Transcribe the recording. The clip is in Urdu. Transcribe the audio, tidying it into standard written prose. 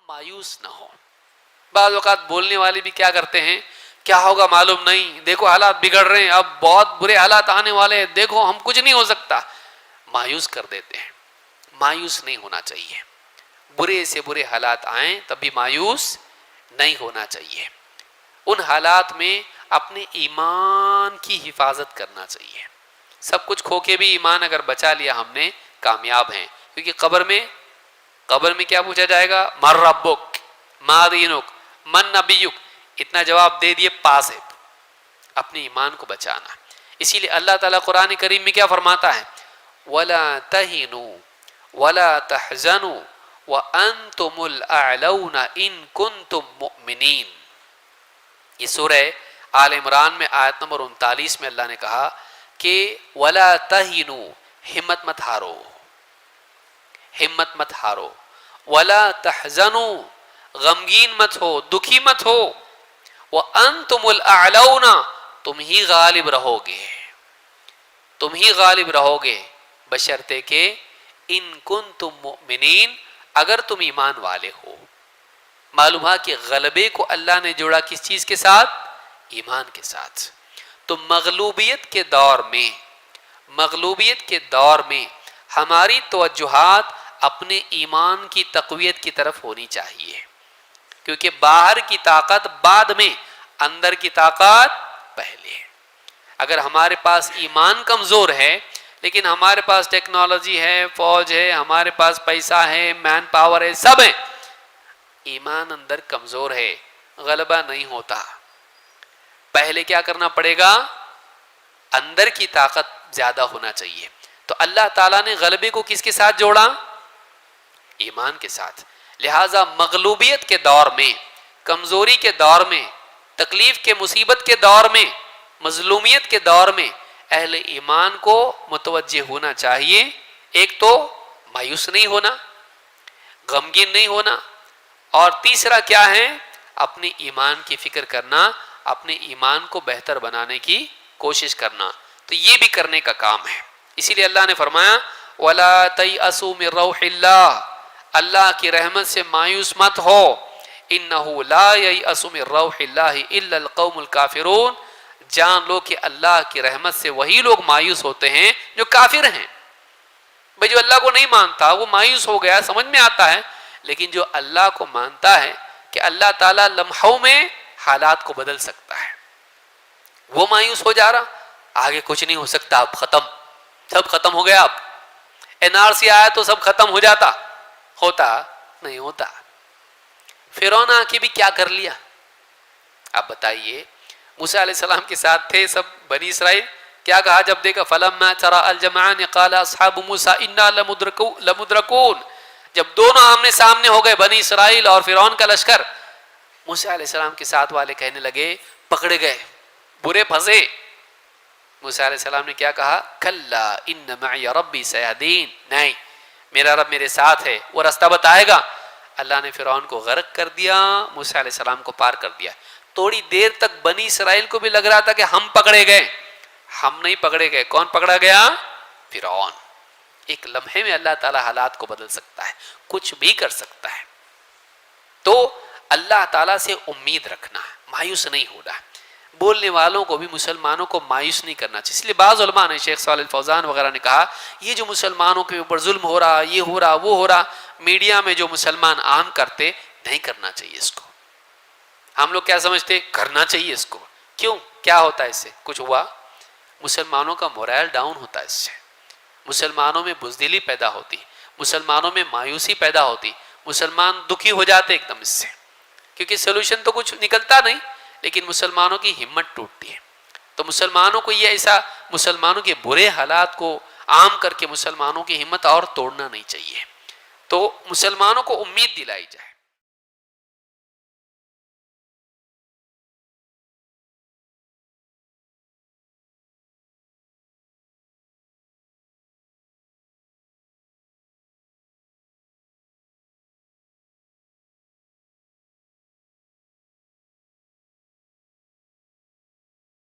مایوس نہ ہو. بعض اوقات بولنے والے بھی کیا کرتے ہیں، کیا ہوگا معلوم نہیں، دیکھو حالات بگڑ رہے ہیں، اب بہت برے حالات آنے والے ہیں، دیکھو ہم کچھ نہیں ہو سکتا، مایوس کر دیتے ہیں. مایوس نہیں ہونا چاہیے. برے سے برے حالات آئیں تب بھی مایوس نہیں ہونا چاہیے. ان حالات میں اپنے ایمان کی حفاظت کرنا چاہیے. سب کچھ کھو کے بھی ایمان اگر بچا لیا ہم نے، کامیاب ہیں. کیونکہ قبر میں کیا پوچھا جائے گا، من ربک ما دینک من نبیک. اتنا جواب دے دیے پاس ہے. اپنے ایمان کو بچانا. اسی لیے اللہ تعالیٰ قرآن کریم میں کیا فرماتا ہے، وَلَا تَهِنُوا وَلَا تَحْزَنُوا وَأَنْتُمُ الْأَعْلَوْنَ إِن كُنتُم مُؤْمِنِينَ. یہ سورہ آل عمران میں آیت نمبر 39 میں اللہ نے کہا کہ وَلَا تَهِنُوا، ہمت مت ہارو، وَلَا تَحْزَنُوا، غمگین مت ہو، دکھی مت ہو، وَأَنْتُمُ الْأَعْلَوْنَ، تم ہی غالب رہو گے بشرطے کہ ان کنتم مؤمنین، اگر تم ایمان والے ہو. معلوم ہے کہ غلبے کو اللہ نے جوڑا کس چیز کے ساتھ، ایمان کے ساتھ. تو مغلوبیت کے دور میں ہماری توجہات اپنے ایمان کی تقویت کی طرف ہونی چاہیے. کیونکہ باہر کی طاقت بعد میں، اندر کی طاقت پہلے. اگر ہمارے پاس ایمان کمزور ہے لیکن ہمارے پاس ٹیکنالوجی ہے، فوج ہے، ہمارے پاس پیسہ ہے، مین پاور ہے، سب ہے، ایمان اندر کمزور ہے، غلبہ نہیں ہوتا. پہلے کیا کرنا پڑے گا، اندر کی طاقت زیادہ ہونا چاہیے. تو اللہ تعالیٰ نے غلبے کو کس کے ساتھ جوڑا، ایمان کے ساتھ. لہٰذا مغلوبیت کے دور میں، کمزوری کے دور میں، تکلیف کے مصیبت کے دور میں، مظلومیت کے دور میں اہل ایمان کو متوجہ ہونا چاہیے. ایک تو مایوس نہیں ہونا، غمگین نہیں ہونا، اور تیسرا کیا ہے، اپنے ایمان کی فکر کرنا، اپنے ایمان کو بہتر بنانے کی کوشش کرنا. تو یہ بھی کرنے کا کام ہے. اسی لیے اللہ نے فرمایا وَلَا تَيْأَسُوا مِن رَوْحِ اللَّهِ، اللہ کی رحمت سے مایوس مت ہو. إِنَّهُ لَا يَيْأَسُ مِن رَوْحِ اللَّهِ إِلَّا الْقَوْمُ الْكَافِرُونَ. جان لو کہ اللہ کی رحمت سے وہی لوگ مایوس ہوتے ہیں جو کافر ہیں. بھئی جو اللہ کو نہیں مانتا وہ مایوس ہو گیا، سمجھ میں آتا ہے، لیکن جو اللہ کو مانتا ہے کہ اللہ تعالیٰ لمحوں میں حالات کو بدل سکتا ہے، وہ مایوس ہو جا رہا، آگے کچھ نہیں ہو سکتا، اب سب ختم ہو گیا. اب NRC آیا تو سب ختم ہو جاتا، ہوتا نہیں ہوتا. فرعون آ کے بھی کیا کر لیا. آپ بتائیے، موسیٰ علیہ السلام کے ساتھ تھے سب بنی اسرائیل، کیا کہا جب دیکھا فَلَمَّا تَرَأَى الْجَمْعَانِ قَالَ أَصْحَابُ مُوسَىٰ إِنَّا لَمُدْرَكُونَ. جب دونوں آمنے سامنے ہو گئے، بنی اسرائیل اور فرعون کا لشکر، موسیٰ علیہ السلام کے ساتھ والے کہنے لگے پکڑے گئے، برے پھنسے. موسیٰ علیہ السلام نے کیا کہا، کَلَّا إِنَّ مَعِيَ رَبِّي سَيَهْدِينِ، نہیں، میرا رب میرے ساتھ ہے، وہ راستہ بتائے گا. اللہ نے فرعون کو غرق کر دیا، موسیٰ علیہ السلام کو پار کر دیا. تھوڑی دیر تک بنی اسرائیل کو بھی لگ رہا تھا کہ ہم پکڑے گئے، ہم نہیں پکڑے گئے. کون پکڑا گیا، فرعون. ایک لمحے میں اللہ تعالیٰ حالات کو بدل سکتا ہے، کچھ بھی کر سکتا ہے. تو اللہ تعالیٰ سے امید رکھنا ہے، مایوس نہیں ہونا. بولنے والوں کو بھی مسلمانوں کو مایوس نہیں کرنا چاہیے. اس لیے بعض علماء نے، شیخ صالح الفوزان وغیرہ نے کہا، یہ جو مسلمانوں کے اوپر ظلم ہو رہا، یہ ہو رہا، وہ ہو رہا، میڈیا میں جو مسلمان عام کرتے، نہیں کرنا چاہیے اس کو. ہم لوگ کیا سمجھتے، کرنا چاہیے اس کو. کیوں، کیا ہوتا ہے اس سے، کچھ ہوا، مسلمانوں کا مورائل ڈاؤن ہوتا ہے اس سے، مسلمانوں میں بزدلی پیدا ہوتی، مسلمانوں میں مایوسی پیدا ہوتی، مسلمان دکھی ہو جاتے ایک دم اس سے. کیونکہ سولوشن تو کچھ نکلتا نہیں، لیکن مسلمانوں کی ہمت ٹوٹتی ہے. تو مسلمانوں کو یہ ایسا، مسلمانوں کے برے حالات کو عام کر کے مسلمانوں کی ہمت اور توڑنا نہیں چاہیے. تو مسلمانوں کو امید دلائی جائے.